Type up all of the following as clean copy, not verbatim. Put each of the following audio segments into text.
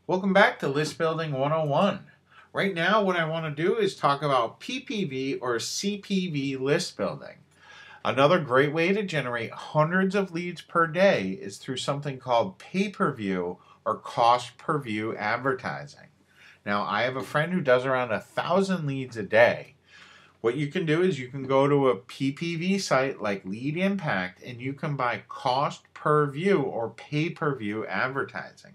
Welcome back to List Building 101. Right now what I want to do is talk about PPV or CPV list building. Another great way to generate hundreds of leads per day is through something called pay-per-view or cost per view advertising. Now I have a friend who does around 1,000 leads a day. What you can do is you can go to a PPV site like Lead Impact and you can buy cost per view or pay-per-view advertising.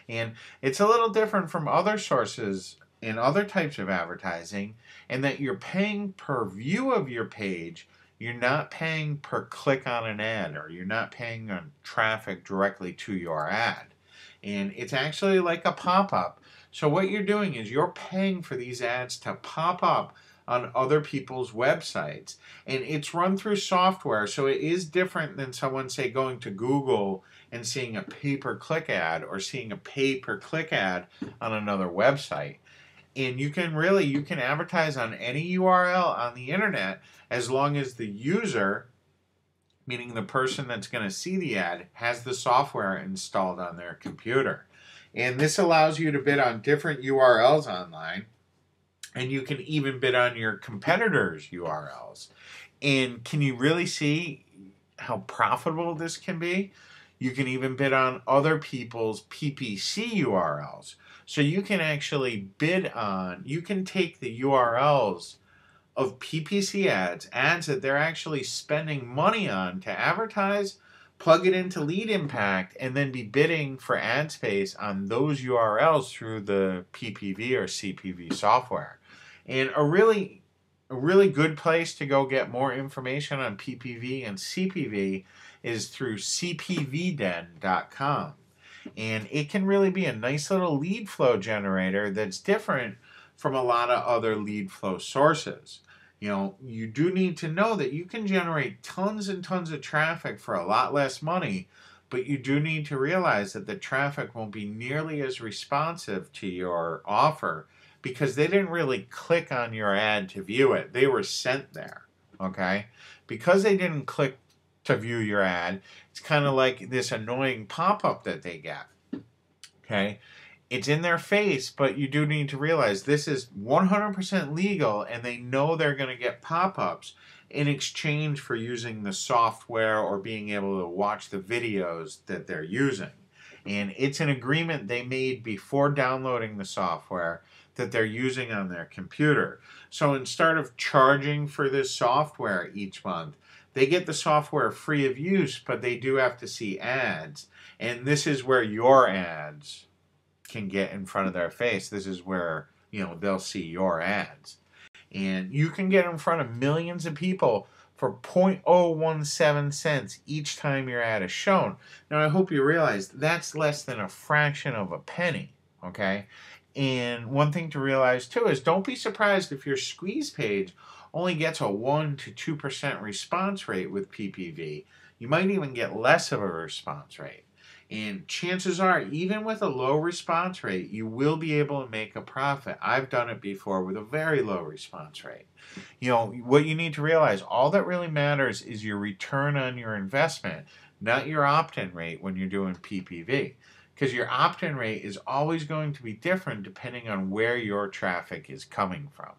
And it's a little different from other sources in other types of advertising in that you're paying per view of your page. You're not paying per click on an ad, or you're not paying on traffic directly to your ad. And it's actually like a pop-up. So what you're doing is you're paying for these ads to pop up on other people's websites, and it's run through software, so it is different than someone, say, going to Google and seeing a pay-per-click ad or seeing a pay-per-click ad on another website. And you can advertise on any URL on the internet as long as the user, meaning the person that's going to see the ad, has the software installed on their computer. And this allows you to bid on different URLs online. And you can even bid on your competitors' URLs. And can you really see how profitable this can be? You can even bid on other people's PPC URLs. So you can actually you can take the URLs of PPC ads that they're actually spending money on to advertise, plug it into Lead Impact, and then be bidding for ad space on those URLs through the PPV or CPV software. And a really good place to go get more information on PPV and CPV is through cpvden.com. And it can really be a nice little lead flow generator that's different from a lot of other lead flow sources. You do need to know that you can generate tons and tons of traffic for a lot less money, but you do need to realize that the traffic won't be nearly as responsive to your offer because they didn't really click on your ad to view it. They were sent there, okay? Because they didn't click to view your ad, it's kind of like this annoying pop-up that they get, okay? It's in their face, but you do need to realize this is 100% legal, and they know they're going to get pop-ups in exchange for using the software or being able to watch the videos that they're using. And it's an agreement they made before downloading the software that they're using on their computer. So instead of charging for this software each month, they get the software free of use, but they do have to see ads. And this is where your ads can get in front of their face. This is where, they'll see your ads. And you can get in front of millions of people for 0.017 cents each time your ad is shown. Now, I hope you realize that's less than a fraction of a penny, okay? And one thing to realize, too, is don't be surprised if your squeeze page only gets a 1 to 2% response rate with PPV. You might even get less of a response rate. And chances are, even with a low response rate, you will be able to make a profit. I've done it before with a very low response rate. What you need to realize, all that really matters is your return on your investment, not your opt-in rate when you're doing PPV. Because your opt-in rate is always going to be different depending on where your traffic is coming from.